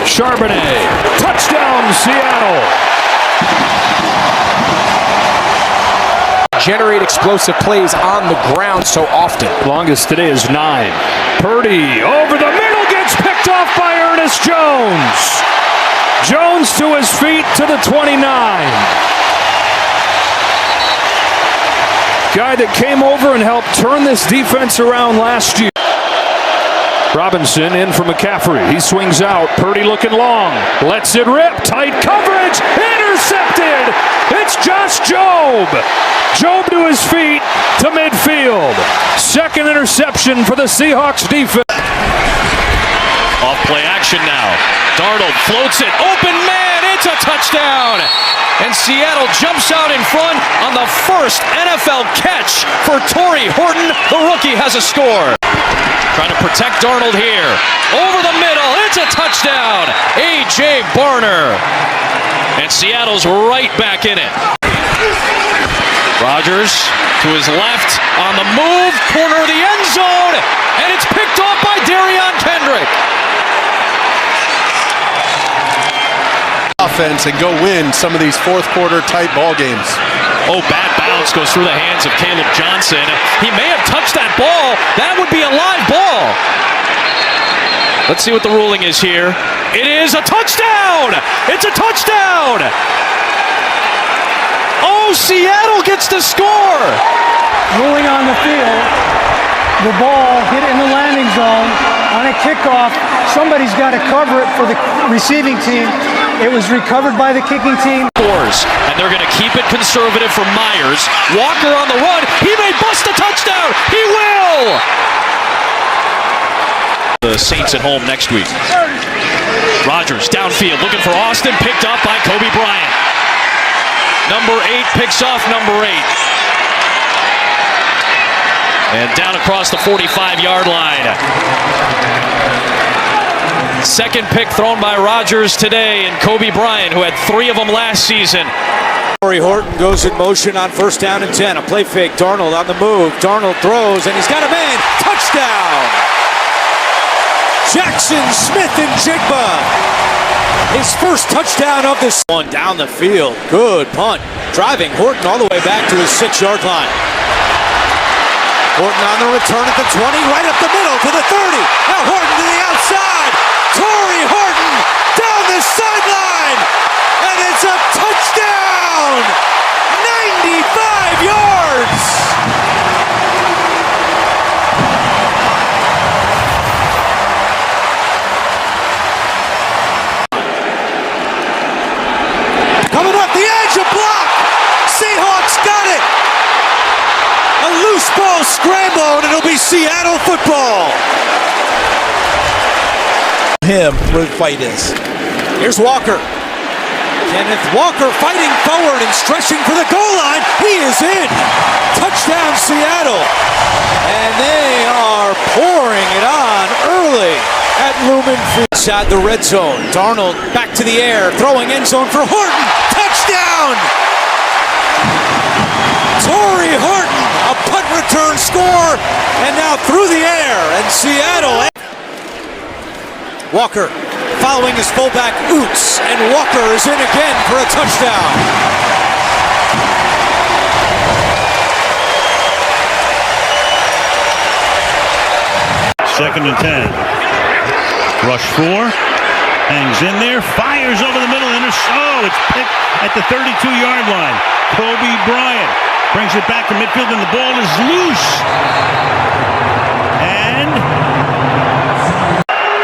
Charbonnet. Touchdown, Seattle. Generate explosive plays on the ground so often. Longest today is 9. Purdy over the middle, gets picked off by Ernest Jones. Jones to his feet to the 29. Guy that came over and helped turn this defense around last year. Robinson in for McCaffrey. He swings out. Purdy looking long. Lets it rip. Tight coverage. Intercepted. It's Josh Jobe. Jobe to his feet to midfield. Second interception for the Seahawks defense. Off play action now. Darnold floats it. Open man. It's a touchdown. And Seattle jumps out in front on the first NFL catch for Torrey Horton. The rookie has a score. Trying to protect Darnold here. Over the middle. It's a touchdown. A.J. Barner. And Seattle's right back in it. Rodgers to his left on the move. Corner of the end zone. And it's picked off by Darion Kendrick. Offense and go win some of these fourth quarter tight ball games. Oh, bad bounce goes through the hands of Caleb Johnson. He may have touched that ball. That would be a live ball. Let's see what the ruling is here. It is a touchdown. It's a touchdown. Oh, Seattle gets the score. Ruling on the field. The ball hit in the landing zone on a kickoff. Somebody's got to cover it for the receiving team. It was recovered by the kicking team. And they're going to keep it conservative for Myers. Walker on the run. He may bust a touchdown. He will. The Saints at home next week. Rodgers downfield looking for Austin. Picked up by Kobe Bryant. Number 8 picks off number 8. And down across the 45-yard line. Second pick thrown by Rodgers today, and Kobe Bryant, who had 3 of them last season. Torrey Horton goes in motion on first down and 10. A play fake. Darnold on the move. Darnold throws, and he's got a man. Touchdown! Jackson Smith and Jigba. His first touchdown of this one down the field. Good punt. Driving Horton all the way back to his 6-yard line. Horton on the return at the 20, right up the middle to the 30. Now Horton to the outside. Torrey Horton down the sideline. And it's a touchdown. 95 yards. Coming up the edge, a block. Seahawks got it. A loose ball scramble, and it'll be Seattle football. Him where the fight is. Here's Walker. Kenneth Walker fighting forward and stretching for the goal line. He is in. Touchdown Seattle. And they are pouring it on early at Lumen Field. Inside the red zone. Darnold back to the air, throwing end zone for Horton. Touchdown! Torrey Horton, a punt return score, and now through the air, and Seattle. Walker following his fullback Oots, and Walker is in again for a touchdown. Second and 10. Rush 4. Hangs in there. Fires over the middle. Oh, it's picked at the 32-yard line. Kobe Bryant brings it back to midfield, and the ball is loose. And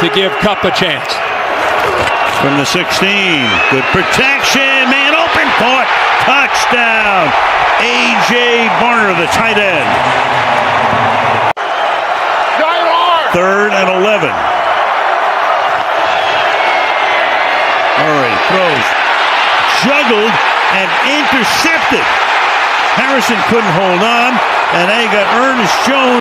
To give Kupp a chance. from the 16. Good protection. Man open. Caught. Touchdown. A.J. Barner, the tight end. 3rd and 11. Murray throws. Juggled and intercepted. Harrison couldn't hold on, and they got Ernest Jones.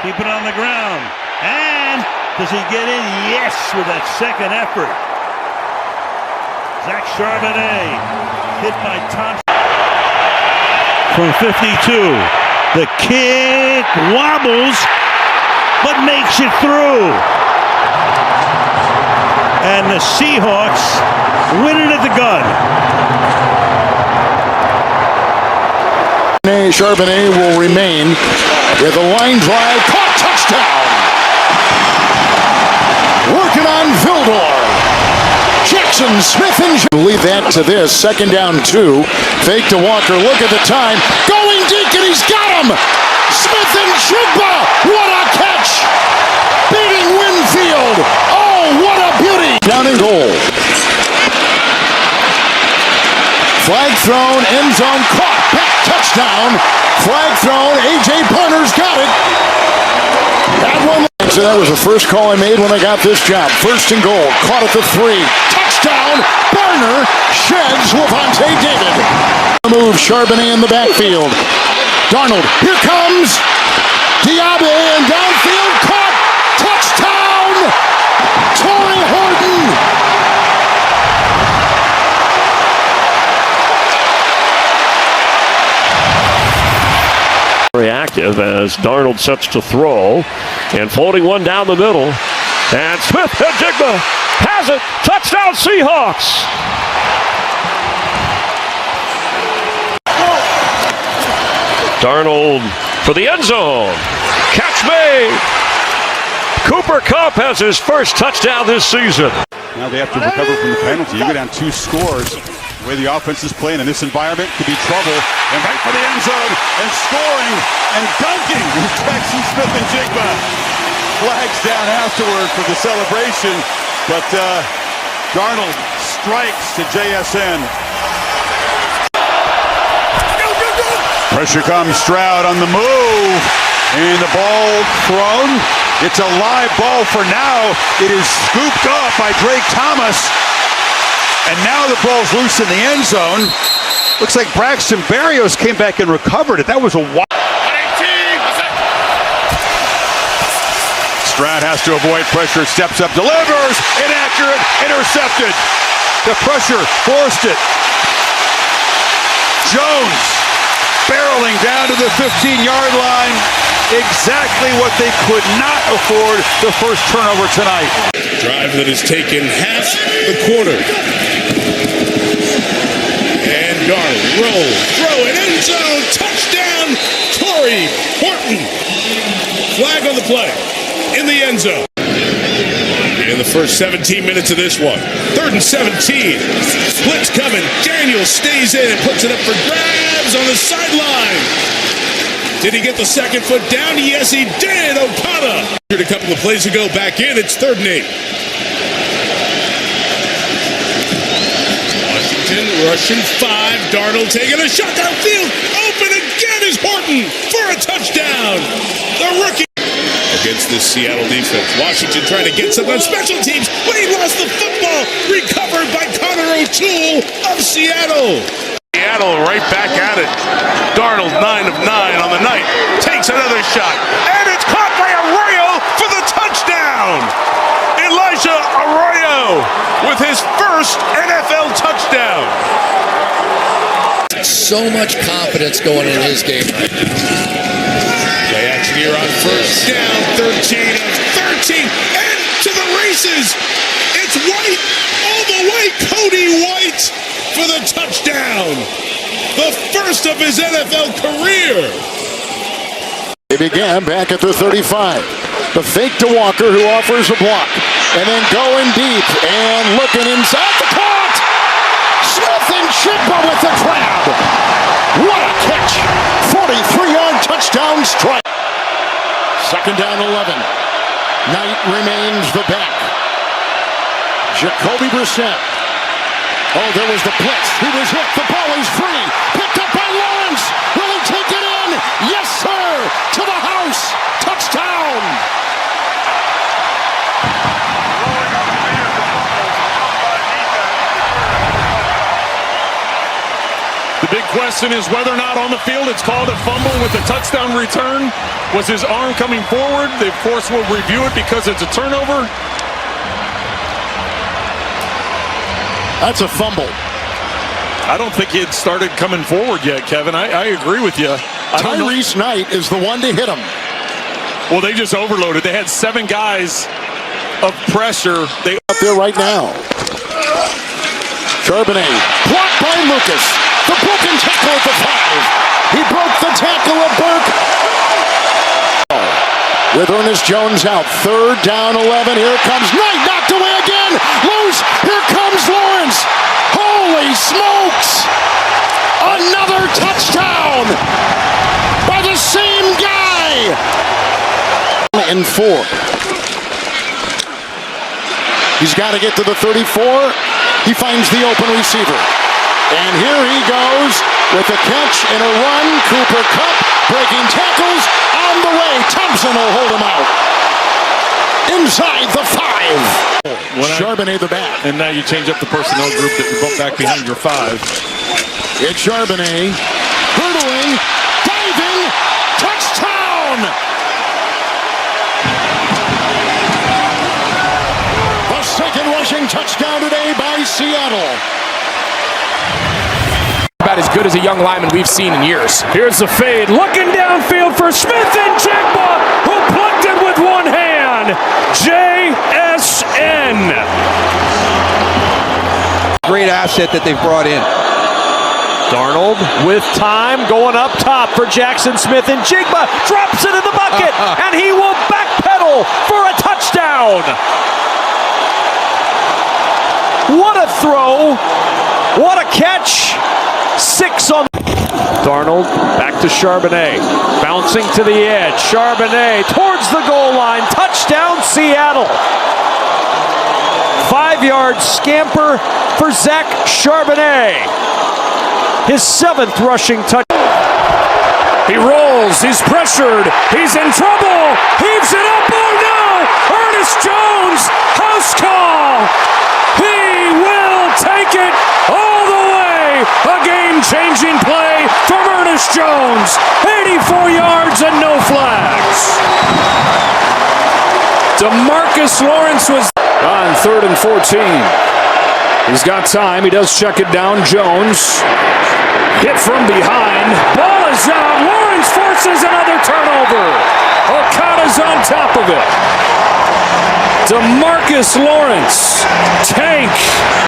Keep it on the ground. And does he get in? Yes, with that second effort. Zach Charbonnet hit by Thompson. From 52. The kick wobbles, but makes it through. and the Seahawks win it at the gun. Charbonnet will remain with a line drive. Caught, touchdown! Working on Vildor. Jackson, Smith, and leave that to this. Second down 2. Fake to Walker. Look at the time. Going deep, and he's got him. Smith and Jigba. What a catch! Beating Winfield. Oh, what a beauty! Down and goal. Flag thrown, end zone caught. Back, touchdown. Flag thrown. A.J. Barner's got it. That one. So that was the first call I made when I got this job. First and goal. Caught at the 3. Touchdown. Barner sheds Levante David. Move Charbonnet in the backfield. Darnold. Here comes Diaby and downfield. Caught. Touchdown. Torrey Horton. Reactive as Darnold sets to throw and floating one down the middle, and Smith and Jigba has it. Touchdown Seahawks. Darnold for the end zone. Catch made. Cooper Kupp has his first touchdown this season. Now they have to recover from the penalty. You go down 2 scores. The way the offense is playing in this environment could be trouble. And right for the end zone and scoring and dunking. Jackson, Smith, and Jigba. Flags down afterward for the celebration. But Darnold strikes to JSN. Pressure comes. Stroud on the move. And the ball thrown. It's a live ball for now. It is scooped up by Drake Thomas. And now the ball's loose in the end zone. Looks like Braxton Berrios came back and recovered it. That was a wild. Stroud has to avoid pressure, steps up, delivers, inaccurate, intercepted. The pressure forced it. Jones barreling down to the 15-yard line. Exactly what they could not afford the first turnover tonight. Drive that has taken half the quarter. And Darnold roll, throw it, end zone, touchdown, Torrey Horton. Flag on the play, in the end zone. In the first 17 minutes of this one. 3rd and 17. Blitz coming. Daniels stays in and puts it up for grabs on the sideline. Did he get the second foot down? Yes, he did. Okada. A couple of plays ago, back in. It's 3rd and 8. Washington rushing 5. Darnold taking a shot downfield. Open again is Horton for a touchdown. The rookie against this Seattle defense. Washington trying to get something on special teams, but he lost the football. Recovered by Connor O'Toole of Seattle. Seattle right back at it. Darnold 9 of 9 on the night. Takes another shot. And it's caught by Arroyo for the touchdown. Elijah Arroyo with his first NFL touchdown. So much confidence going in his game. Play action here on first down. 13 of 13. And to the races. It's White all the way. Cody White for the touchdown. The first of his NFL career. They began back at the 35. The fake to Walker, who offers a block. And then going deep and looking inside the caught. Smith and Jigba with the grab. What a catch. 43-yard touchdown strike. 2nd down 11. Knight remains the back. Jacoby Brissett. Oh, there was the blitz. He was hit. The ball is free. Picked up by Lawrence. Will he take it in? Yes, sir. To the house. Touchdown. The big question is whether or not on the field it's called a fumble with a touchdown return. Was his arm coming forward? The force will review it because it's a turnover. That's a fumble. I don't think he had started coming forward yet, Kevin. I agree with you. Tyrese Knight is the one to hit him. Well, they just overloaded. They had 7 guys of pressure. They up there right now. Charbonnet blocked by Lucas. The broken tackle at the 5. He broke the tackle of Burke. With Ernest Jones out. 3rd down 11. Here comes Knight. Knocked away again. Loose. Here comes Lawrence. Holy smokes. Another touchdown by the same guy. And 4. He's got to get to the 34. He finds the open receiver. And here he goes with a catch and a run. Cooper Kupp breaking tackles on the way. Thompson will hold him out. Inside the 5. Charbonnet the back. And now you change up the personnel group that you bump back behind your 5. It's Charbonnet. Hurdling. Diving. Touchdown! The second rushing touchdown today by Seattle. About as good as a young lineman we've seen in years. Here's the fade, looking downfield for Smith and Jigba, who plucked it with one hand. JSN. Great asset that they've brought in. Darnold with time going up top for Jackson Smith, and Jigba drops it in the bucket, and he will backpedal for a touchdown. What a throw. What a catch. 6 on. Darnold back to Charbonnet. Bouncing to the edge. Charbonnet towards the goal line. Touchdown, Seattle. 5-yard scamper for Zach Charbonnet. His 7th rushing touch. He rolls, he's pressured, he's in trouble, heaves it up, oh no! Ernest Jones, house call! He will take it all the way! A game-changing play from Ernest Jones. 84 yards and no flags. DeMarcus Lawrence was on 3rd and 14. He's got time, he does check it down, Jones. Hit from behind. Ball is out. Lawrence forces another turnover. Okada's on top of it. DeMarcus Lawrence. Tank.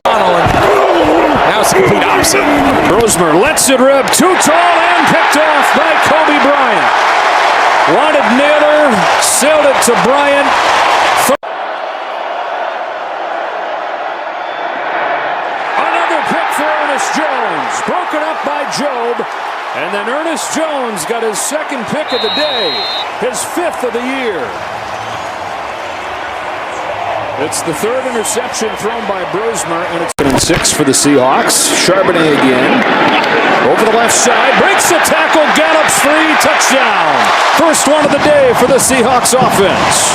Now it's the complete opposite. Brosmer lets it rip. Too tall and picked off by Kobe Bryant. Wanted Naylor. Sailed it to Bryant. Jones broken up by Job, and then Ernest Jones got his 2nd pick of the day, his 5th of the year. It's the 3rd interception thrown by Brosmer, and it's 6 for the Seahawks. Charbonnet again over the left side, breaks the tackle, gallops free, touchdown. First one of the day for the Seahawks offense.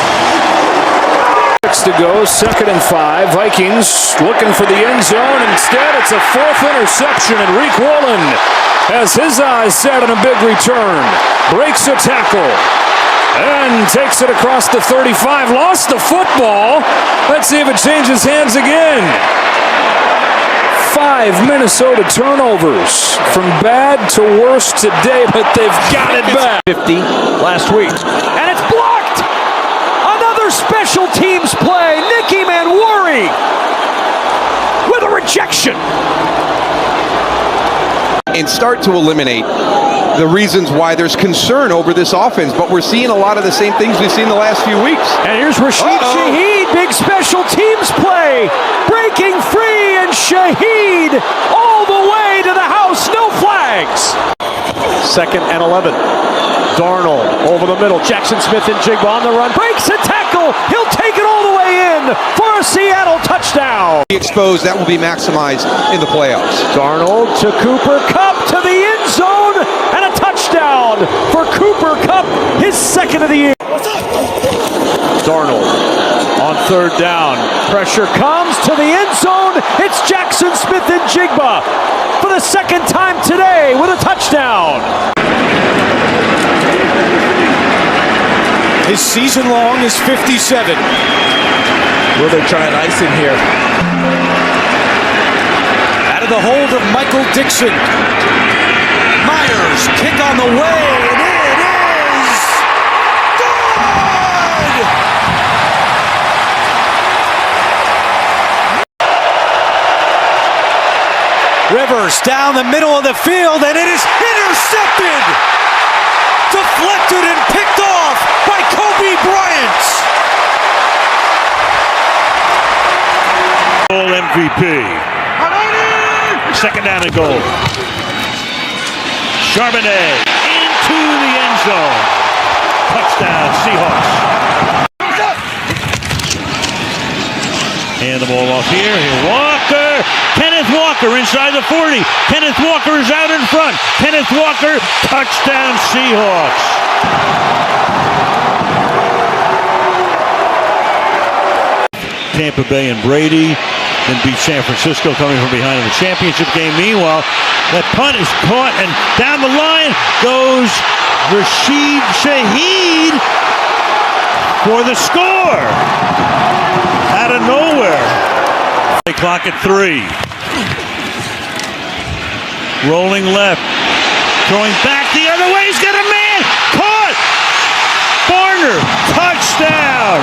To go, 2nd and 5. Vikings looking for the end zone. Instead, it's a 4th interception, and Reek Woolen has his eyes set on a big return. Breaks a tackle and takes it across the 35. Lost the football. Let's see if it changes hands again. 5 Minnesota turnovers. From bad to worse today, but they've got it back. 50 last week. And it's blocked! Special teams play. Nicky Manwari with a rejection. And start to eliminate the reasons why there's concern over this offense. But we're seeing a lot of the same things we've seen the last few weeks. And here's Rashid Shaheed. Big special teams play. Breaking free, and Shaheed all the way to the house. No flags. 2nd and 11. Darnold over the middle. Jackson Smith and Jigba on the run. Breaks a tackle. He'll take it all the way in for a Seattle touchdown. Exposed, that will be maximized in the playoffs. Darnold to Cooper Kupp to the end zone, and a touchdown for Cooper Kupp, his 2nd of the year. Darnold on 3rd down. Pressure comes to the end zone. It's Jackson Smith and Jigba for the 2nd time today with a touchdown. His season long is 57. Will they try an icing here? Out of the hold of Michael Dixon. Myers, kick on the way, and it is good! Rivers down the middle of the field, and it is intercepted! Deflected and picked off by Kobe Bryant! Goal MVP. Second down and goal. Charbonnet into the end zone. Touchdown, Seahawks. Hand the ball off here. Walker. Kenneth Walker inside the 40. Kenneth Walker is out in front. Kenneth Walker, touchdown, Seahawks. Tampa Bay and Brady then beat San Francisco coming from behind in the championship game. Meanwhile, that punt is caught, and down the line goes Rashid Shaheed for the score. Out of nowhere. They clock at 3. Rolling left. Throwing back the other way. He's got a man. Caught. Barner. Touchdown.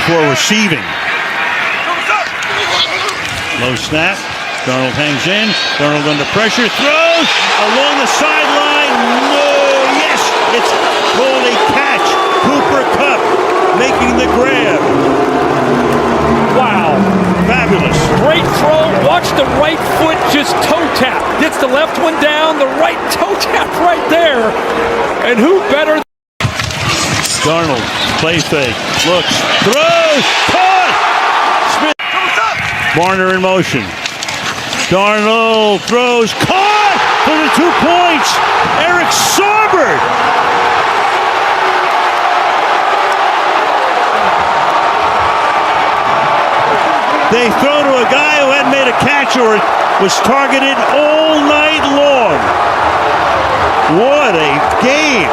For receiving. Low snap. Darnold hangs in. Darnold under pressure. Throws along the sideline. No. Yes. It's called a catch. Cooper Kupp making the grab. Wow. Fabulous. Great throw. Watch the right foot just toe tap. Gets the left one down. The right toe tap right there. And who better? Darnold. Play fake. Looks. Throws. Caught. Smith. Barner in motion. Darnold throws. Caught for the 2 points. Eric Saubert. They throw to a guy who hadn't made a catch or was targeted all night long. What a game.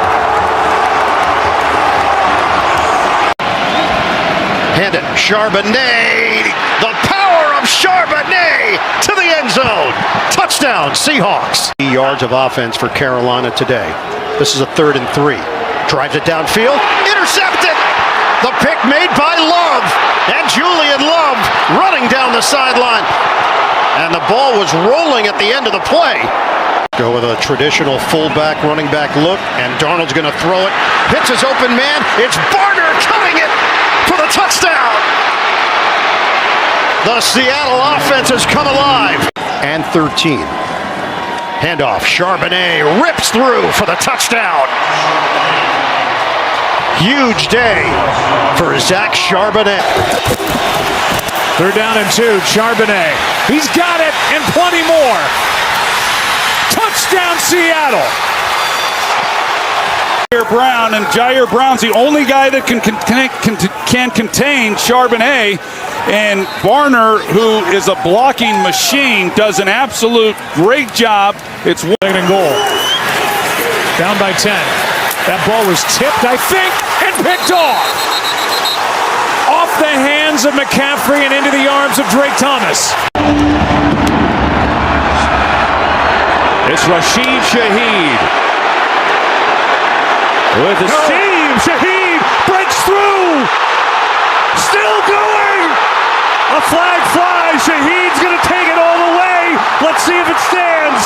Hand it, Charbonnet. The power of Charbonnet to the end zone. Touchdown, Seahawks. Yards of offense for Carolina today. This is a 3rd and 3. Drives it downfield. Intercepted. The pick made by Love. And Julian Love running down the sideline. And the ball was rolling at the end of the play. Go with a traditional fullback running back look. And Darnold's going to throw it. Hits his open man. It's Barner cutting it for the touchdown. The Seattle offense has come alive. And 13. Handoff. Charbonnet rips through for the touchdown. Huge day for Zach Charbonnet. 3rd down and 2. Charbonnet. He's got it and plenty more. Touchdown, Seattle. Brown, and Jair Brown's the only guy that can contain Charbonnet, and Barner, who is a blocking machine, does an absolute great job. It's 1 and goal. Down by 10. That ball was tipped, I think, and picked off. Off the hands of McCaffrey and into the arms of Drake Thomas. It's Rashid Shaheed. With the seam, Shaheed breaks through. Still going. A flag flies. Shaheed's going to take it all the way. Let's see if it stands.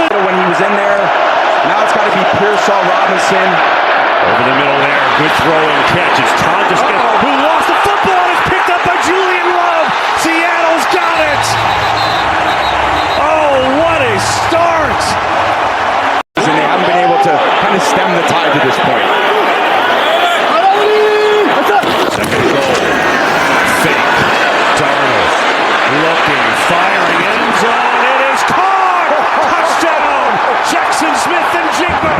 When he was in there, now it's got to be Pearsall Robinson. Over the middle there. Good throw and catch. It's Tonjes who lost the football. It's picked up by Julian Love. Seattle's got it. Oh, what a start. And they haven't been able to kind of stem the tide to this point. Second goal. Fake. Darnold. Looking. Firing. End zone. It is caught. Touchdown. Jackson Smith and Jigba.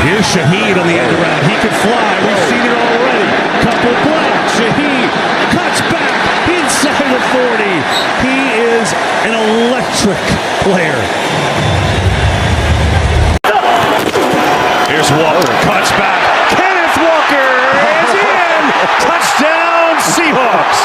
Here's Shaheed on the end around. He could fly. We've seen it already. Couple blocks. Shaheed cuts back inside the 40. He is an electric player. Here's Walker. Cuts back. Kenneth Walker is in. Touchdown, Seahawks.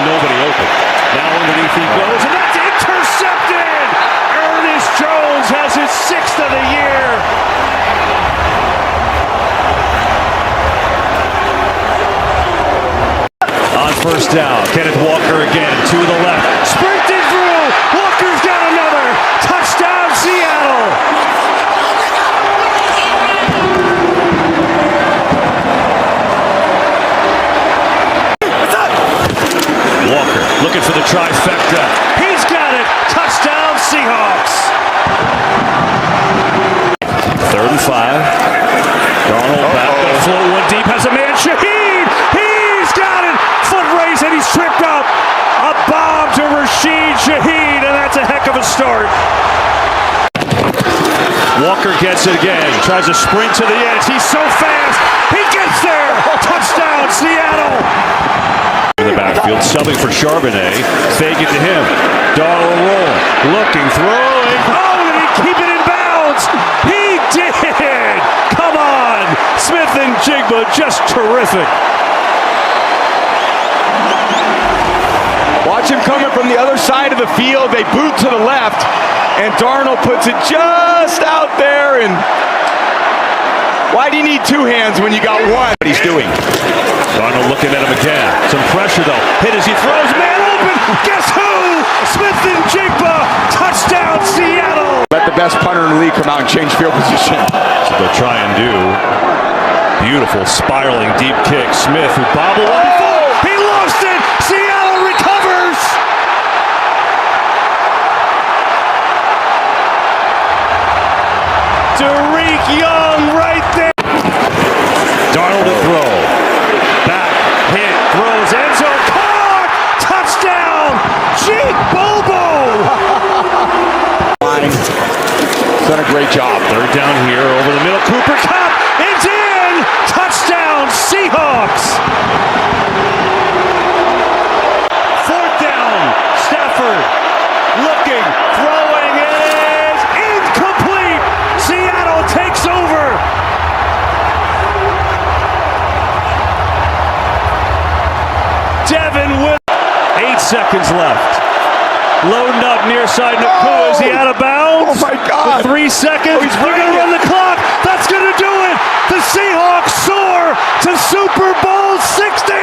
nobody open. Now underneath he goes, and that's intercepted! Ernest Jones has his 6th of the year. On first down, Kenneth Walker again to the left. Sprinted through! Walker's got another! Touchdown, Seattle! Walker looking for the trifecta. He's got it! Touchdown, Seahawks! 3rd and 5. Darnold back to float one deep. Has a man. Shaheed! He's got it! Foot race and he's tripped up. A bomb to Rashid Shaheed, and that's a heck of a start. Walker gets it again. Tries to sprint to the edge. He's so fast. He gets there. Touchdown, Seattle. In the backfield, subbing for Charbonnet. Fake it to him. Darnold rolling. Looking, throwing. Oh, did he keep it in bounds? He did. Come on. Smith and Jigba just terrific. Watch him coming from the other side of the field. They boot to the left, and Darnold puts it just out there. And why do you need 2 hands when you got one? What he's doing. Darnold looking at him again. Some pressure though. Hit as he throws. Man open. Guess who? Smith and Jigba. Touchdown, Seattle. Let the best punter in the league come out and change field position. So they'll try and do. Beautiful spiraling deep kick. Smith who bobbled up before. He lost it. Seattle recovers. Tariq Young right there. Darnold to throw. Back, hit, throws, end zone, caught! Touchdown! Jake Bobo! Done a great job. 3rd down here, over the middle, Cooper Kupp, it's in! Touchdown, Seahawks! 4th down, Stafford, looking, throwing, is incomplete! Seattle takes over! Devin with 8 seconds left. Loading up near side Nakua. Is he out of bounds? Oh my God. With 3 seconds. They're going to run the clock. That's going to do it. The Seahawks soar to Super Bowl 60.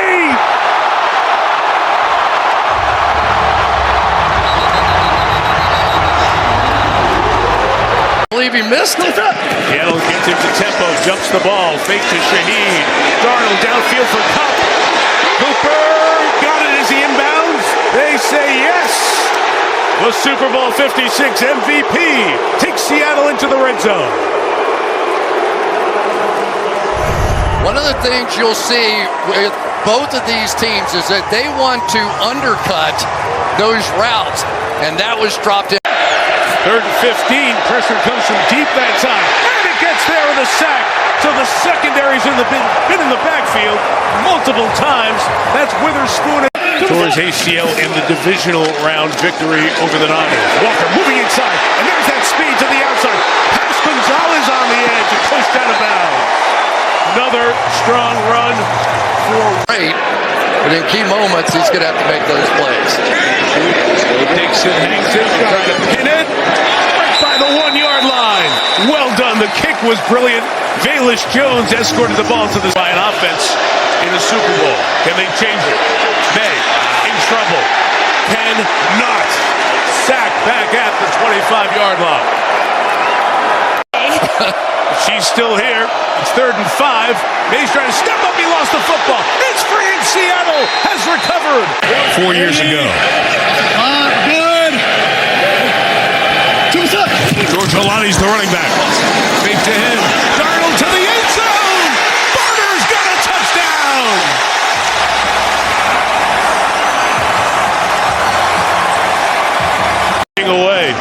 I believe he missed it. Seattle gets into tempo, jumps the ball, fake to Shaheed. Darnold downfield for Kupp. Cooper got it as he inbounds. They say yes. The Super Bowl 56 MVP takes Seattle into the red zone. One of the things you'll see with both of these teams is that they want to undercut those routes, and that was dropped in. 3rd and 15. Pressure comes from deep that time, and it gets there with a sack. So the secondary's been in the backfield multiple times. That's Witherspoon. Towards ACL in the divisional round victory over the Niners. Walker moving inside, and there's that speed to the outside. Pass Gonzalez on the edge, a coast out of bounds. Another strong run for Great, but in key moments, he's going to have to make those plays. Dixon hangs it, trying to pin it. Right by the 1-yard line. Well done. The kick was brilliant. Velus Jones escorted the ball to the Lion offense in the Super Bowl. Can they change it? May in trouble. Cannot. Sack back at the 25-yard line. She's still here. It's 3rd and 5. May's trying to step up. He lost the football. It's free, and Seattle has recovered. 4 years ago. Good. George Holani's the running back. Fake to him. Darnold to the end zone. Barter's got a touchdown. Away.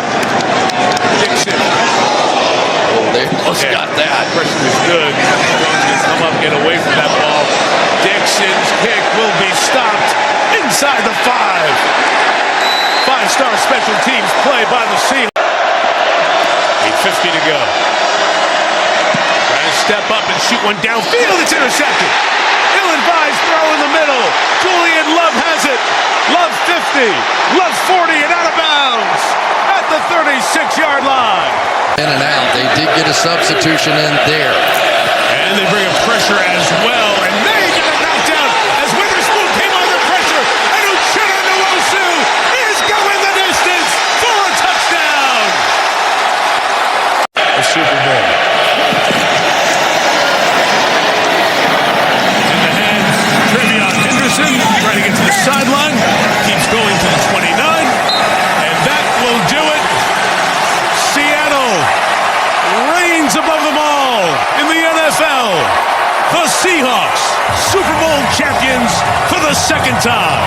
Dixon. Oh, they almost got that. Pressure is good. Jones can come up, get away from that ball. Dixon's kick will be stopped inside the 5. 5-star special teams play by the Seahawks. 8:50 to go. Trying to step up and shoot one downfield. It's intercepted. Ill-advised throw in the middle. Julian Love has it. Love 50, Love 40, and out of bounds at the 36-yard line. In and out. They did get a substitution in there. And they bring a pressure as well, and they get it knocked out as Witherspoon came under pressure, and Uchenna Nwosu is going the distance for a touchdown. The Super Bowl. In the hands, Trevion Henderson trying to get to the sideline, keeps going to the 29, and that will do it. Seattle reigns above them all in the NFL. The Seahawks, Super Bowl champions for the second time.